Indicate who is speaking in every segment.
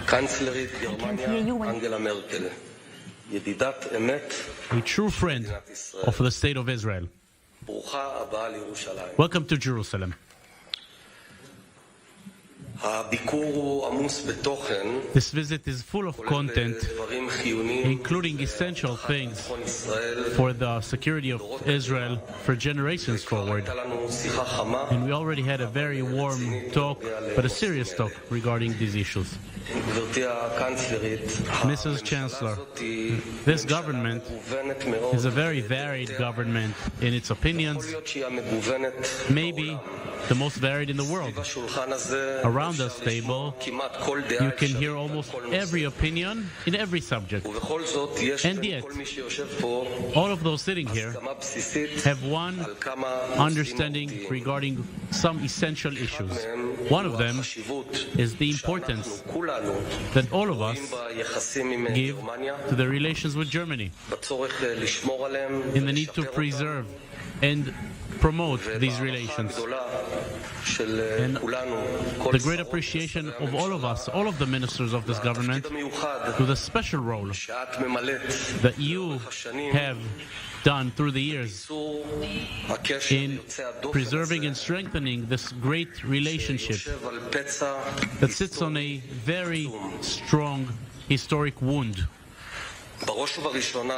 Speaker 1: can't hear you.
Speaker 2: Angela Merkel, ידידת אמת,
Speaker 3: a true friend of the state of Israel.
Speaker 2: ברוכה הבאה לירושלים.
Speaker 3: Welcome to Jerusalem.
Speaker 2: הביקור הוא עמוס בתוכן,
Speaker 3: This visit is full of content,
Speaker 2: דברים חיוניים,
Speaker 3: including essential things
Speaker 2: ביטחון ישראל.
Speaker 3: for the security of Israel for generations forward.
Speaker 2: הייתה לנו שיחה חמה,
Speaker 3: And we already had a very warm talk, but a serious talk regarding these issues.
Speaker 2: גברתי הקנצלרית,
Speaker 3: Mrs. Chancellor, this government
Speaker 2: מגוונת מאוד.
Speaker 3: is a very varied government in its opinions,
Speaker 2: יכול להיות שהיא המגוונת
Speaker 3: maybe the most varied in the world.
Speaker 2: בשולחן הזה.
Speaker 3: Around this table,
Speaker 2: כמעט כל דעה
Speaker 3: you can
Speaker 2: אפשרית
Speaker 3: hear
Speaker 2: על
Speaker 3: almost
Speaker 2: כל נושא.
Speaker 3: every opinion in every subject.
Speaker 2: ובכל זאת יש
Speaker 3: And
Speaker 2: בין
Speaker 3: yet,
Speaker 2: כל מי שיושב פה
Speaker 3: all of those sitting here
Speaker 2: הסכמה בסיסית
Speaker 3: have one
Speaker 2: על כמה נושאים
Speaker 3: understanding
Speaker 2: מהותיים.
Speaker 3: regarding some essential issues. One of them
Speaker 2: החשיבות
Speaker 3: is the importance
Speaker 2: שאנחנו כולנו
Speaker 3: that all of us
Speaker 2: רואים ביחסים עם
Speaker 3: give
Speaker 2: גרמניה,
Speaker 3: to the relations with Germany,
Speaker 2: בצורך לשמור עליהם
Speaker 3: in the need to
Speaker 2: ולשפר
Speaker 3: preserve and promote
Speaker 2: אותם,
Speaker 3: these
Speaker 2: ובהערכה
Speaker 3: relations.
Speaker 2: הגדולה של
Speaker 3: And
Speaker 2: כולנו, כל
Speaker 3: The great
Speaker 2: שרות
Speaker 3: appreciation
Speaker 2: ושרי
Speaker 3: of all of us, all of the ministers of this government,
Speaker 2: התפקיד המיוחד
Speaker 3: to the special role
Speaker 2: שאת ממלאת
Speaker 3: that you
Speaker 2: לאורך השנים
Speaker 3: have done through the years
Speaker 2: בקיצור הקשר
Speaker 3: in
Speaker 2: יוצא הדופן
Speaker 3: preserving
Speaker 2: הזה,
Speaker 3: and strengthening this great relationship
Speaker 2: שיושב על פצע
Speaker 3: that sits on a very strong historic wound.
Speaker 2: בראש ובראשונה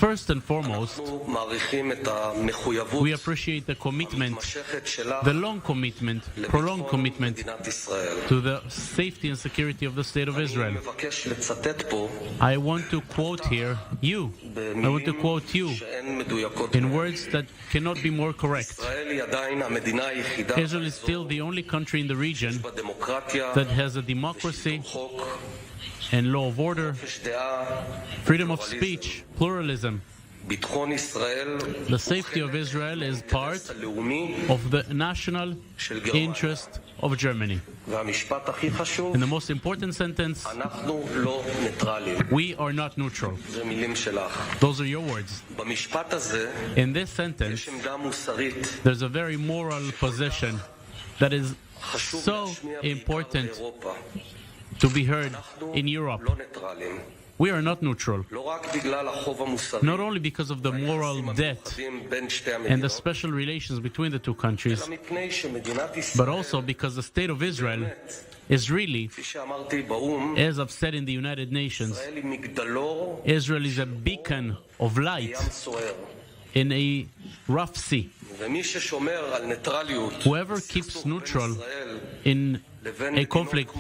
Speaker 3: First and foremost,
Speaker 2: אנחנו מעריכים את המחויבות
Speaker 3: we appreciate the commitment,
Speaker 2: המתמשכת שלך
Speaker 3: the long commitment, prolonged
Speaker 2: לביטחון
Speaker 3: commitment
Speaker 2: מדינת ישראל.
Speaker 3: to the safety and security of the state of
Speaker 2: אני
Speaker 3: Israel.
Speaker 2: מבקש לצטט פה
Speaker 3: I want to quote here you. I want to quote you
Speaker 2: שאין מדויקות
Speaker 3: in
Speaker 2: מהן.
Speaker 3: words that cannot be more correct.
Speaker 2: ישראל היא עדיין המדינה היחידה
Speaker 3: Israel is still the only country in the region
Speaker 2: בדמוקרטיה,
Speaker 3: that has a democracy
Speaker 2: חוק,
Speaker 3: and law of order,
Speaker 2: חופש דעה,
Speaker 3: freedom of speech, pluralism.
Speaker 2: ביטחון ישראל,
Speaker 3: The safety of Israel is part
Speaker 2: הלאומי
Speaker 3: of the national interest of Germany.
Speaker 2: והמשפט הכי חשוב,
Speaker 3: And the most important sentence,
Speaker 2: אנחנו לא ניטרלים.
Speaker 3: we are not neutral.
Speaker 2: זה מילים שלך.
Speaker 3: Those are your words.
Speaker 2: במשפט הזה
Speaker 3: In this sentence,
Speaker 2: יש עמדה מוסרית
Speaker 3: there's a very moral position that is
Speaker 2: חשוב
Speaker 3: so
Speaker 2: להשמיע בעיקר
Speaker 3: important
Speaker 2: באירופה.
Speaker 3: to be heard
Speaker 2: אנחנו
Speaker 3: in Europe.
Speaker 2: לא ניטרלים.
Speaker 3: We are not neutral,
Speaker 2: לא רק בגלל החוב המוסרי,
Speaker 3: not only because of the moral debt
Speaker 2: המיוחדים בין שתי
Speaker 3: and the
Speaker 2: המדינות,
Speaker 3: special relations between the two countries,
Speaker 2: אלא מפני שמדינת
Speaker 3: but
Speaker 2: ישראל,
Speaker 3: also because the state of Israel is really,
Speaker 2: כפי שאמרתי באו"ם,
Speaker 3: as I've said in the United Nations,
Speaker 2: ישראל היא מגדלור
Speaker 3: Israel is a beacon of light
Speaker 2: ים סוער.
Speaker 3: in a rough sea.
Speaker 2: ומי ששומר על ניטרליות,
Speaker 3: Whoever keeps neutral in a conflict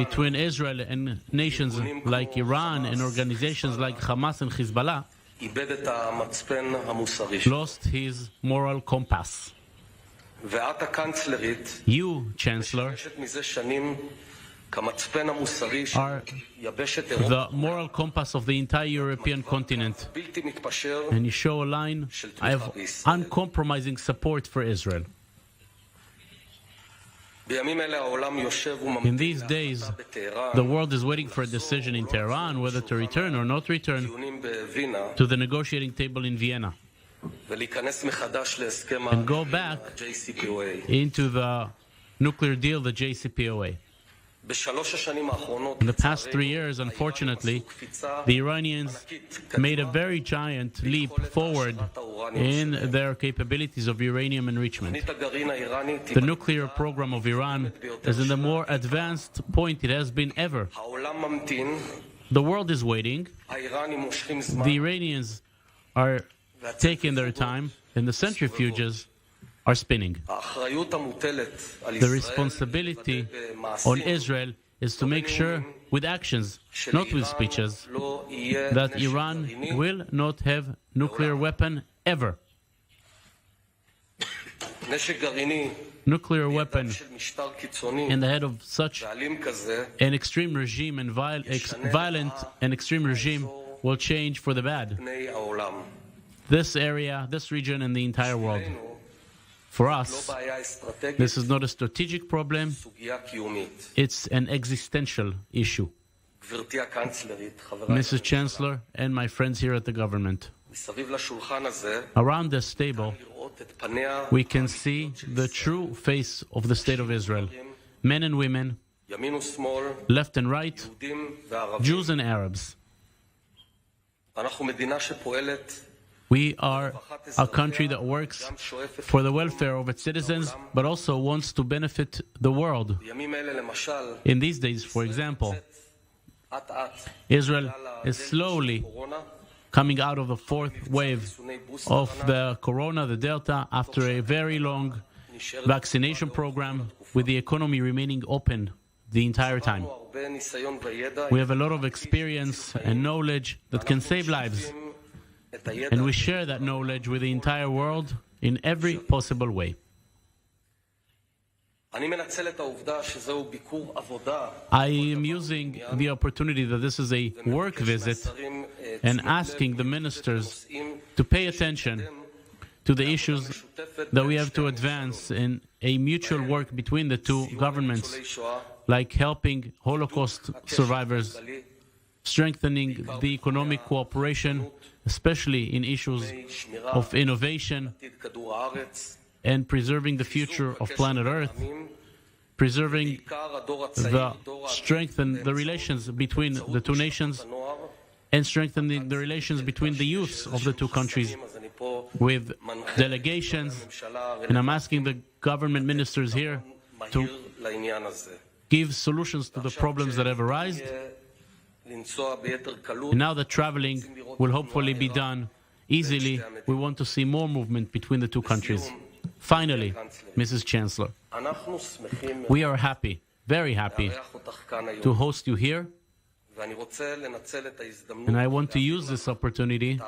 Speaker 3: between Israel and nations like Iran and organizations like Hamas and Hezbollah
Speaker 2: איבד את המצפן המוסרי שלו.
Speaker 3: lost his moral compass.
Speaker 2: ואת הקנצלרית,
Speaker 3: You, Chancellor,
Speaker 2: משמשת מזה שנים כמצפן המוסרי של
Speaker 3: are
Speaker 2: יבשת
Speaker 3: the
Speaker 2: אירופה,
Speaker 3: moral compass of the entire European continent,
Speaker 2: בלתי מתפשר,
Speaker 3: and you show a line of uncompromising support for Israel.
Speaker 2: בימים אלה העולם יושב
Speaker 3: In
Speaker 2: וממתין
Speaker 3: these days,
Speaker 2: להחלטה בטהרן,
Speaker 3: the world is waiting for a decision in Tehran whether to return or not return
Speaker 2: דיונים בווינה,
Speaker 3: to the negotiating table in Vienna
Speaker 2: ולהיכנס מחדש להסכם
Speaker 3: and go back
Speaker 2: ה-JCPOA.
Speaker 3: into the nuclear deal, the JCPOA.
Speaker 2: בשלוש השנים האחרונות,
Speaker 3: In the past 3 years, unfortunately, the Iranians made a very giant leap forward in their capabilities of uranium enrichment.
Speaker 2: תוכנית הגרעין האיראנית
Speaker 3: The nuclear program of Iran is in the more advanced point it has been ever.
Speaker 2: העולם ממתין,
Speaker 3: The world is waiting.
Speaker 2: האיראנים מושכים זמן,
Speaker 3: The Iranians are taking their time, and the centrifuges are spinning.
Speaker 2: האחריות המוטלת על
Speaker 3: The
Speaker 2: ישראל
Speaker 3: responsibility
Speaker 2: להתבטא
Speaker 3: on
Speaker 2: במעשים,
Speaker 3: Israel is to make sure, with actions, not with speeches,
Speaker 2: לא יהיה
Speaker 3: that
Speaker 2: נשק
Speaker 3: Iran
Speaker 2: גרעיני,
Speaker 3: will not have nuclear weapon ever.
Speaker 2: נשק גרעיני
Speaker 3: Nuclear weapon
Speaker 2: של משטר קיצוני
Speaker 3: in the head of such
Speaker 2: ואלים כזה,
Speaker 3: an extreme regime and violent and extreme regime will change for the bad.
Speaker 2: פני העולם.
Speaker 3: This area, this region, and the entire world. For
Speaker 2: לא
Speaker 3: us,
Speaker 2: בעיה אסטרטגית,
Speaker 3: this is not a strategic problem,
Speaker 2: סוגיה קיומית.
Speaker 3: it's an existential issue.
Speaker 2: גברתי הקנצלרית, חבריי,
Speaker 3: Mrs. Chancellor and my friends here at the government,
Speaker 2: מסביב לשולחן הזה,
Speaker 3: around this table,
Speaker 2: לראות את פניה
Speaker 3: we can see the true face of the state of Israel. Men and women, left and right, Jews and Arabs. We are a country that works for the welfare of its citizens, but also wants to benefit the world. In these days, for example, Israel is slowly coming out of the fourth wave of the corona, the Delta, after a very long vaccination program, with the economy remaining open the entire time. We have a lot of experience and knowledge that can save lives, and we share that knowledge with the entire world in every possible way. I am using the opportunity that this is a work visit and asking the ministers to pay attention to the issues that we have to advance in a mutual work between the two governments, like helping Holocaust survivors, strengthening the economic cooperation, especially in issues of innovation, and preserving the future of planet Earth, preserving the strength and the relations between the two nations, and strengthening the relations between the youths of the two countries with delegations. And I'm asking the government ministers here to give solutions to the problems that have arisen. And now that traveling will hopefully be done easily, we want to see more movement between the two countries. Finally, Mrs. Chancellor, we are happy, very happy, to host you here. And I want to use this opportunity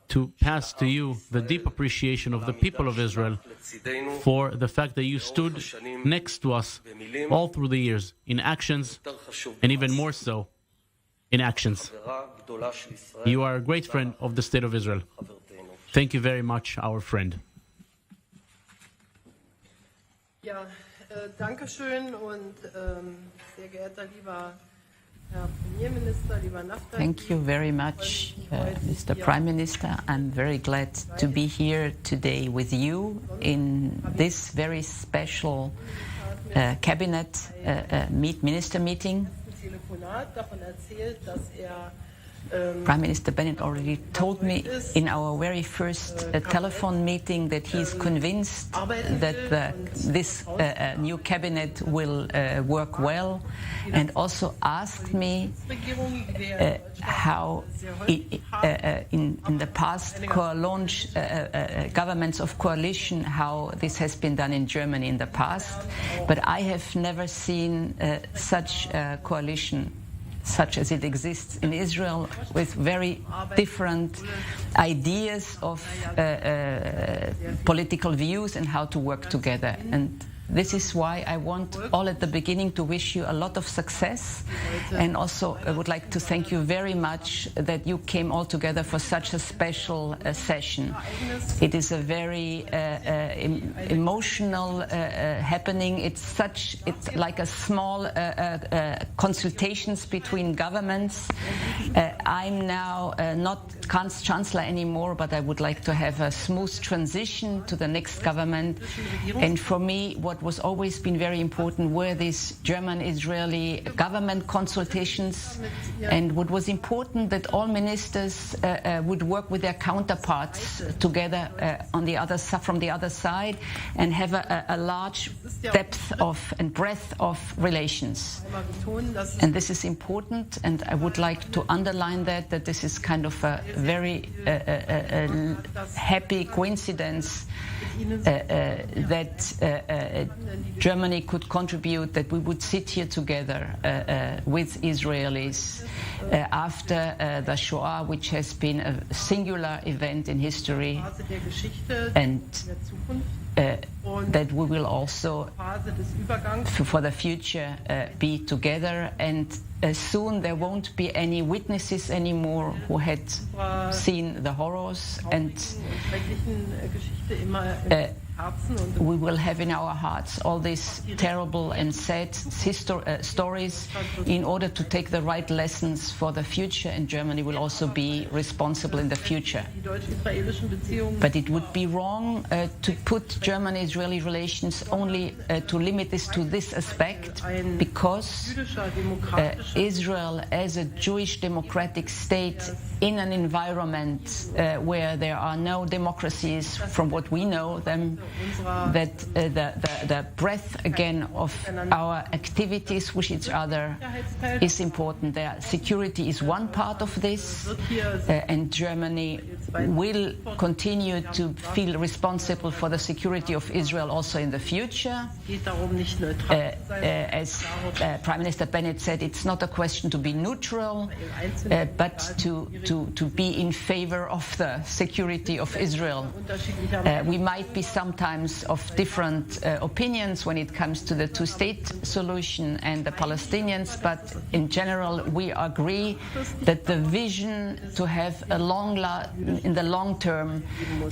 Speaker 3: to pass to you the deep appreciation of the people of Israel for the fact that you stood next to us all through the years, in actions, and even more so, in actions. You are a great friend of the State of Israel. Thank you very much, our friend.
Speaker 1: Ja, danke schön und sehr geehrter lieber Herr Premierminister, lieber Naftali.
Speaker 4: Thank you very much, Mr. Prime Minister. I'm very glad to be here today with you in this very special cabinet minister meeting.
Speaker 1: Davon erzählt, dass
Speaker 4: Prime Minister Bennett already told me in our very first telephone meeting that he's convinced that this new cabinet will work well, and also asked me how in the past governments of coalition, how this has been done in Germany in the past. But I have never seen such a coalition such as it exists in Israel, with very different ideas of political views and how to work together. And this is why I want all at the beginning to wish you a lot of success, and also I would like to thank you very much that you came all together for such a special session. It is a very emotional happening. It's like a small consultations between governments. I'm now not chancellor anymore, but I would like to have a smooth transition to the next government. And for me, what was always been very important were these German-Israeli government consultations, and what was important that all ministers would work with their counterparts together on the other from the other side, and have a large depth of and breadth of relations. And this is important, and I would like to underline that this is kind of a very happy coincidence that Germany could contribute, that we would sit here together with Israelis after the Shoah, which has been a singular event in history, and that we will also, for the future, be together. And soon there won't be any witnesses anymore who had seen the horrors, and we will have in our hearts all these terrible and sad stories in order to take the right lessons for the future, and Germany will also be responsible in the future. But it would be wrong to put German-Israeli relations only to limit this to this aspect, because Israel as a Jewish democratic state in an environment where there are no democracies from what we know them, that the breadth again of our activities with each other is important. Their security is one part of this, and Germany will continue to feel responsible for the security of Israel also in the future. As Prime Minister Bennett said, it's not a question to be neutral, but to be in favor of the security of Israel. We might be sometimes of different opinions when it comes to the two-state solution and the Palestinians, but in general we agree that the vision to have in the long term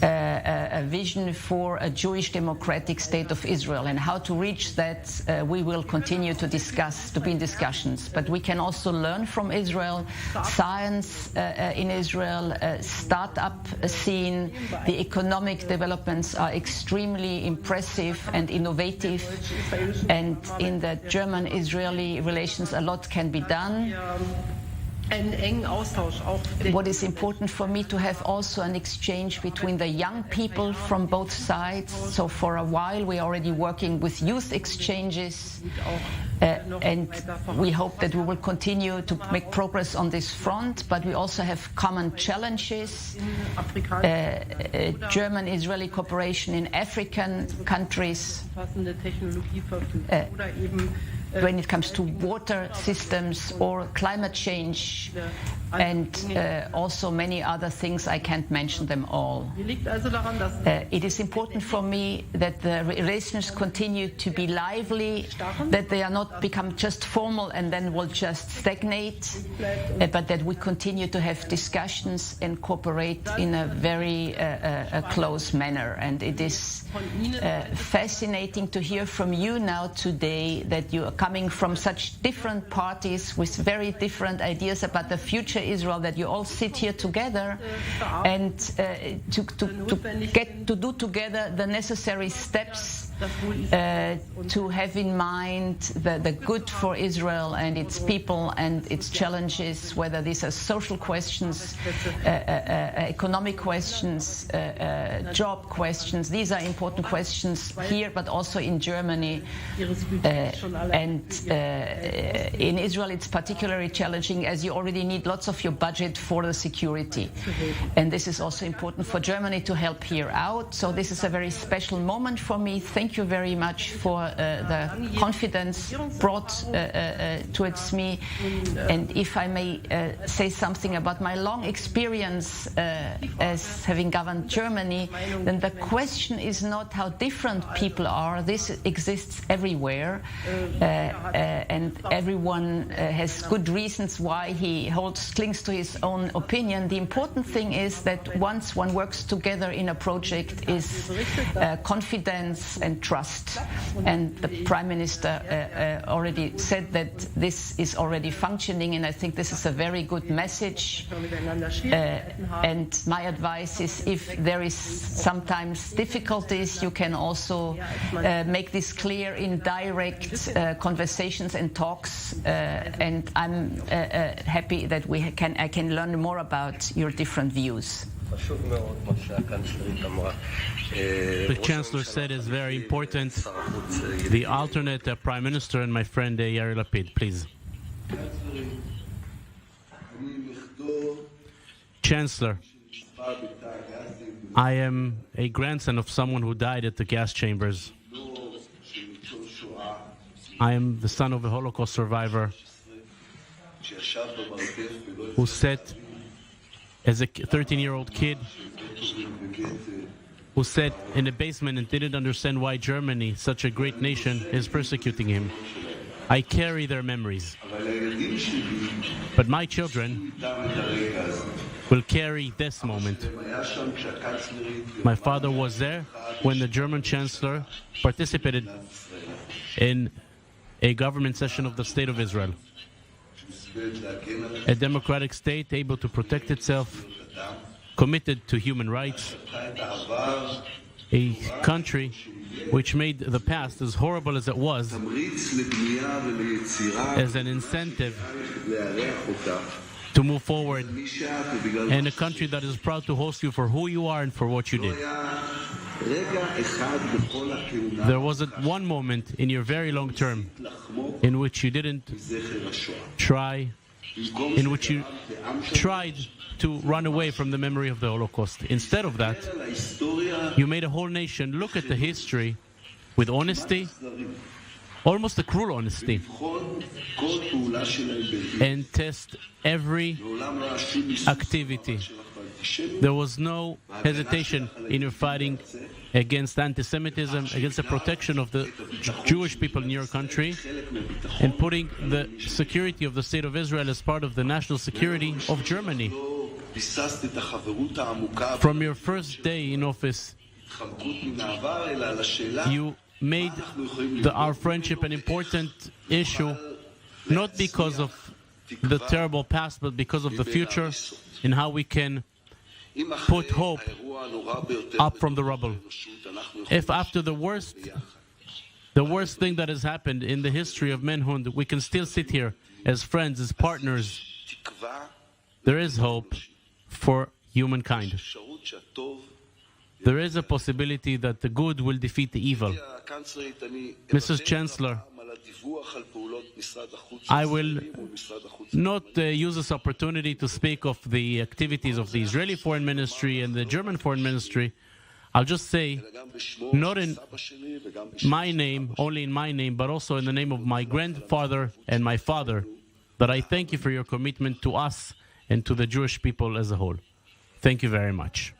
Speaker 4: a vision for a Jewish democratic state of Israel, and how to reach that we will continue to be in discussions. But we can also learn from Israel. Science in Israel, start-up scene, the economic developments are extremely impressive and innovative, and in the German-Israeli relations a lot can be done. What is important for me to have also an exchange between the young people from both sides. So for a while we are already working with youth exchanges, and we hope that we will continue to make progress on this front, but we also have common challenges. German-Israeli cooperation in African countries, when it comes to water systems or climate change, and also many other things. I can't mention them all. It is important for me that the relations continue to be lively, that they are not become just formal and then will just stagnate, but that we continue to have discussions and cooperate in a very close manner. And it is fascinating to hear from you now today that you are coming from such different parties with very different ideas about the future Israel, that you all sit here together and to do together the necessary steps to have in mind the good for Israel and its people and its challenges, whether these are social questions, economic questions, job questions. These are important questions here, but also in Germany. And in Israel it's particularly challenging, as you already need lots of your budget for the security. And this is also important for Germany to help here out. So this is a very special moment for me. Thank you very much for the confidence brought towards me. And if I may say something about my long experience as having governed Germany, then the question is not how different people are. This exists everywhere, and everyone has good reasons why he clings to his own opinion. The important thing is that once one works together in a project is confidence and trust. And the Prime Minister already said that this is already functioning, and I think this is a very good message. And my advice is, if there is sometimes difficulties, you can also make this clear in direct conversations and talks, and I'm happy that I can learn more about your different views.
Speaker 3: The Chancellor said is very important. The alternate Prime Minister and my friend Yair Lapid, please. Chancellor, I am a grandson of someone who died at the gas chambers. I am the son of a Holocaust survivor who sat as a 13-year-old kid, who sat in the basement and didn't understand why Germany, such a great nation, is persecuting him. I carry their memories. But my children will carry this moment. My father was there when the German chancellor participated in a government session of the State of Israel. A democratic state able to protect itself, committed to human rights, a country which made the past, as horrible as it was, as an incentive to move forward, and a country that is proud to host you for who you are and for what you did. There wasn't one moment in your very long term in which you didn't try, in which you tried to run away from the memory of the Holocaust. Instead of that, you made a whole nation look at the history with honesty, almost a cruel honesty, and test every activity. There was no hesitation in your fighting against anti-Semitism, against the protection of the Jewish people in your country, and putting the security of the State of Israel as part of the national security of Germany. From your first day in office, you made our friendship an important issue, not because of the terrible past, but because of the future and how we can put hope up from the rubble. If after the worst thing that has happened in the history of manhood, we can still sit here as friends, as partners, there is hope for humankind. There is a possibility that the good will defeat the evil. Mrs. Chancellor, I will not use this opportunity to speak of the activities of the Israeli Foreign Ministry and the German Foreign Ministry. I'll just say, not in my name, only in my name, but also in the name of my grandfather and my father, that I thank you for your commitment to us and to the Jewish people as a whole. Thank you very much.